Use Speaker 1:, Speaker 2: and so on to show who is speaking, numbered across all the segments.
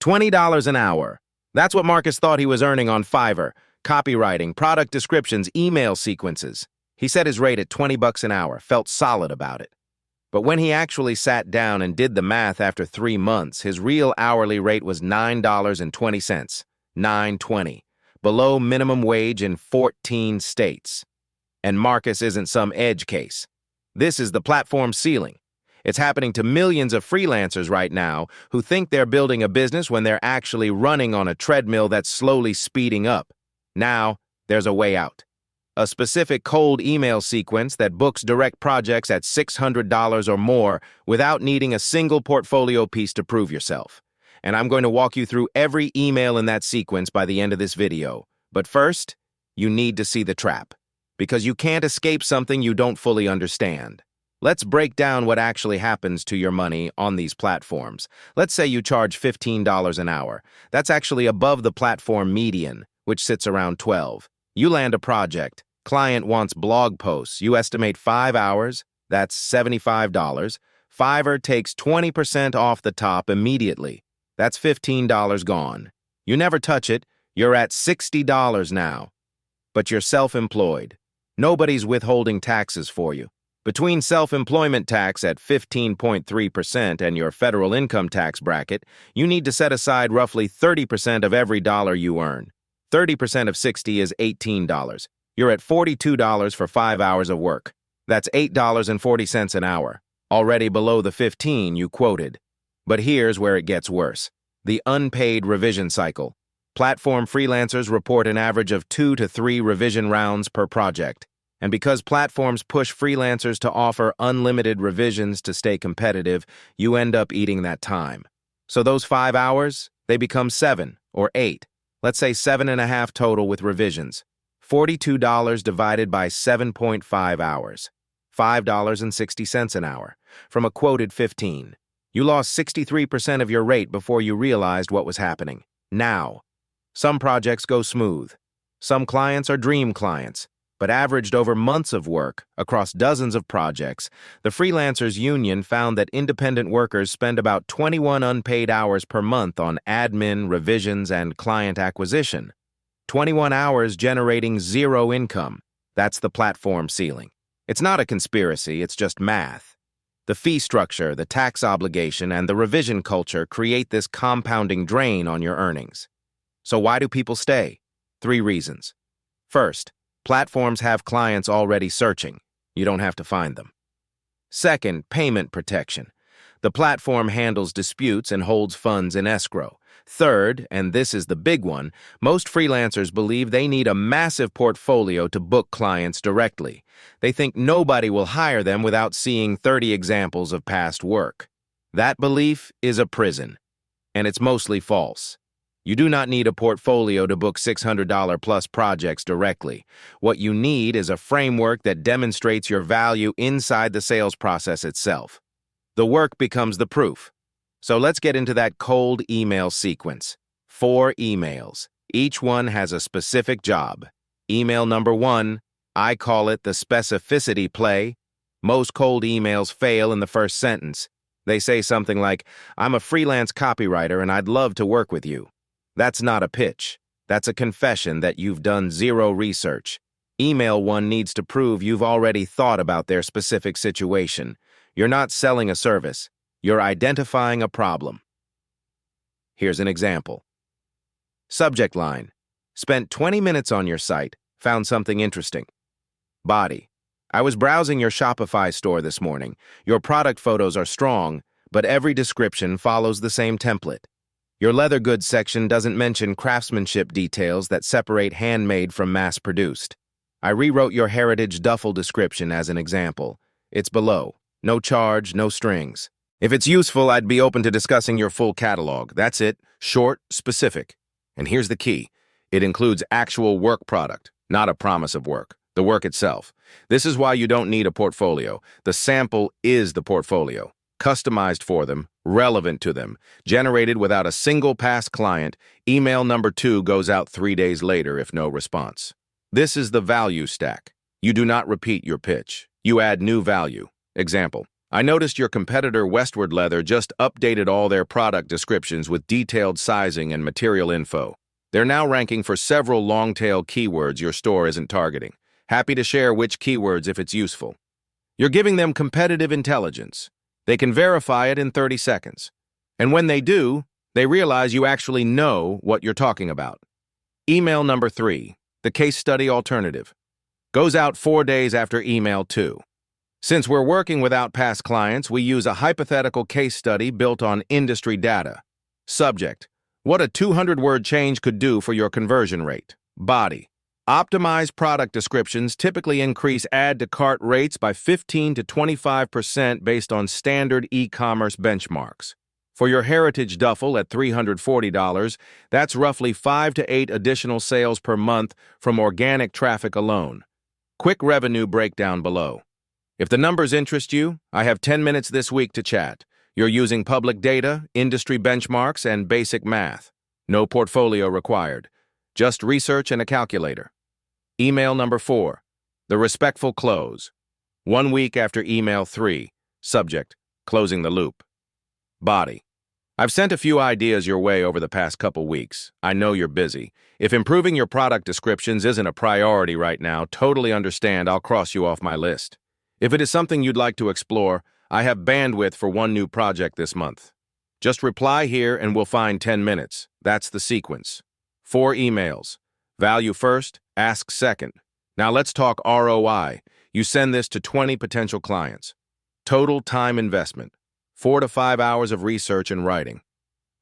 Speaker 1: $20 an hour. That's what Marcus thought he was earning on Fiverr. Copywriting, product descriptions, email sequences. He set his rate at $20 an hour, felt solid about it. But when he actually sat down and did the math after 3 months, his real hourly rate was $9.20. $9.20. Below minimum wage in 14 states. And Marcus isn't some edge case. This is the platform ceiling. It's happening to millions of freelancers right now who think they're building a business when they're actually running on a treadmill that's slowly speeding up. Now, there's a way out. A specific cold email sequence that books direct projects at $600 or more without needing a single portfolio piece to prove yourself. And I'm going to walk you through every email in that sequence by the end of this video. But first, you need to see the trap, because you can't escape something you don't fully understand. Let's break down what actually happens to your money on these platforms. Let's say you charge $15 an hour. That's actually above the platform median, which sits around $12. You land a project. Client wants blog posts. You estimate 5 hours. That's $75. Fiverr takes 20% off the top immediately. That's $15 gone. You never touch it. You're at $60 now. But you're self-employed. Nobody's withholding taxes for you. Between self-employment tax at 15.3% and your federal income tax bracket, you need to set aside roughly 30% of every dollar you earn. 30% of 60 is $18. You're at $42 for 5 hours of work. That's $8.40 an hour, already below the 15 you quoted. But here's where it gets worse. The unpaid revision cycle. Platform freelancers report an average of 2 to 3 revision rounds per project. And because platforms push freelancers to offer unlimited revisions to stay competitive, you end up eating that time. So those 5 hours, they become 7 or 8. Let's say 7.5 total with revisions. $42 divided by 7.5 hours. $5.60 an hour. From a quoted 15. You lost 63% of your rate before you realized what was happening. Now, some projects go smooth. Some clients are dream clients. But averaged over months of work across dozens of projects, the Freelancers Union found that independent workers spend about 21 unpaid hours per month on admin, revisions, and client acquisition. 21 hours generating zero income. That's the platform ceiling. It's not a conspiracy, it's just math. The fee structure, the tax obligation, and the revision culture create this compounding drain on your earnings. So why do people stay? 3 reasons. First, platforms have clients already searching. You don't have to find them. Second, payment protection. The platform handles disputes and holds funds in escrow. Third, and this is the big one, most freelancers believe they need a massive portfolio to book clients directly. They think nobody will hire them without seeing 30 examples of past work. That belief is a prison, and it's mostly false. You do not need a portfolio to book $600 plus projects directly. What you need is a framework that demonstrates your value inside the sales process itself. The work becomes the proof. So let's get into that cold email sequence. 4 emails. Each one has a specific job. Email number 1, I call it the specificity play. Most cold emails fail in the first sentence. They say something like, I'm a freelance copywriter and I'd love to work with you. That's not a pitch. That's a confession that you've done zero research. Email 1 needs to prove you've already thought about their specific situation. You're not selling a service. You're identifying a problem. Here's an example. Subject line. Spent 20 minutes on your site. Found something interesting. Body. I was browsing your Shopify store this morning. Your product photos are strong, but every description follows the same template. Your leather goods section doesn't mention craftsmanship details that separate handmade from mass-produced. I rewrote your heritage duffel description as an example. It's below. No charge, no strings. If it's useful, I'd be open to discussing your full catalog. That's it. Short, specific. And here's the key. It includes actual work product, not a promise of work. The work itself. This is why you don't need a portfolio. The sample is the portfolio. Customized for them, relevant to them, generated without a single past client. Email number 2 goes out 3 days later if no response. This is the value stack. You do not repeat your pitch. You add new value. Example, I noticed your competitor Westward Leather just updated all their product descriptions with detailed sizing and material info. They're now ranking for several long-tail keywords your store isn't targeting. Happy to share which keywords if it's useful. You're giving them competitive intelligence. They can verify it in 30 seconds. And when they do, they realize you actually know what you're talking about. Email number 3, the case study alternative. Goes out 4 days after email 2. Since we're working without past clients, we use a hypothetical case study built on industry data. Subject: what a 200-word change could do for your conversion rate. Body: optimized product descriptions typically increase add-to-cart rates by 15 to 25% based on standard e-commerce benchmarks. For your heritage duffel at $340, that's roughly 5 to 8 additional sales per month from organic traffic alone. Quick revenue breakdown below. If the numbers interest you, I have 10 minutes this week to chat. You're using public data, industry benchmarks, and basic math. No portfolio required. Just research and a calculator. Email number 4, the respectful close. 1 week after email 3. Subject: closing the loop. Body: I've sent a few ideas your way over the past couple weeks. I know you're busy. If improving your product descriptions isn't a priority right now, totally understand. I'll cross you off my list. If it is something you'd like to explore, I have bandwidth for 1 new project this month. Just reply here and we'll find 10 minutes. That's the sequence. 4 emails. Value first, ask second. Now let's talk ROI. You send this to 20 potential clients. Total time investment: 4 to 5 hours of research and writing.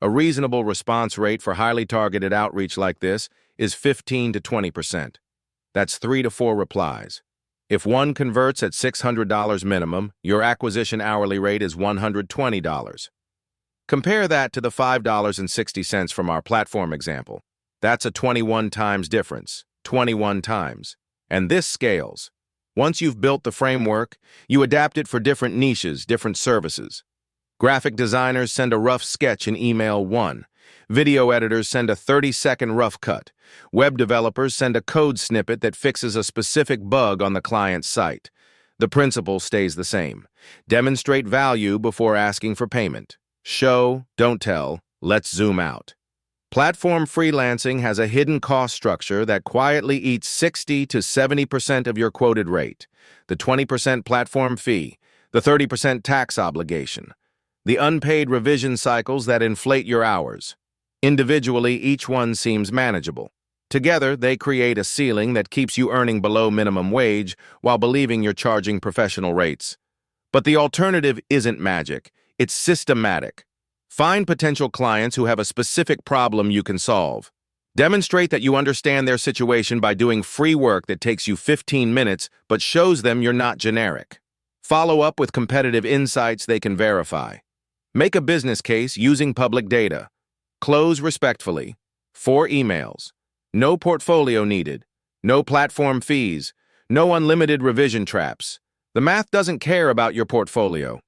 Speaker 1: A reasonable response rate for highly targeted outreach like this is 15 to 20%. That's 3 to 4 replies. If one converts at $600 minimum, your acquisition hourly rate is $120. Compare that to the $5.60 from our platform example. That's a 21 times difference, 21 times. And this scales. Once you've built the framework, you adapt it for different niches, different services. Graphic designers send a rough sketch in email 1. Video editors send a 30-second rough cut. Web developers send a code snippet that fixes a specific bug on the client's site. The principle stays the same. Demonstrate value before asking for payment. Show, don't tell. Let's zoom out. Platform freelancing has a hidden cost structure that quietly eats 60 to 70% of your quoted rate. The 20% platform fee, the 30% tax obligation, the unpaid revision cycles that inflate your hours. Individually, each one seems manageable. Together, they create a ceiling that keeps you earning below minimum wage while believing you're charging professional rates. But the alternative isn't magic, it's systematic. Find potential clients who have a specific problem you can solve. Demonstrate that you understand their situation by doing free work that takes you 15 minutes but shows them you're not generic. Follow up with competitive insights they can verify. Make a business case using public data. Close respectfully. 4 emails. No portfolio needed. No platform fees. No unlimited revision traps. The math doesn't care about your portfolio.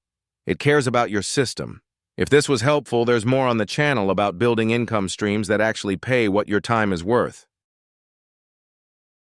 Speaker 1: It cares about your system. If this was helpful, there's more on the channel about building income streams that actually pay what your time is worth.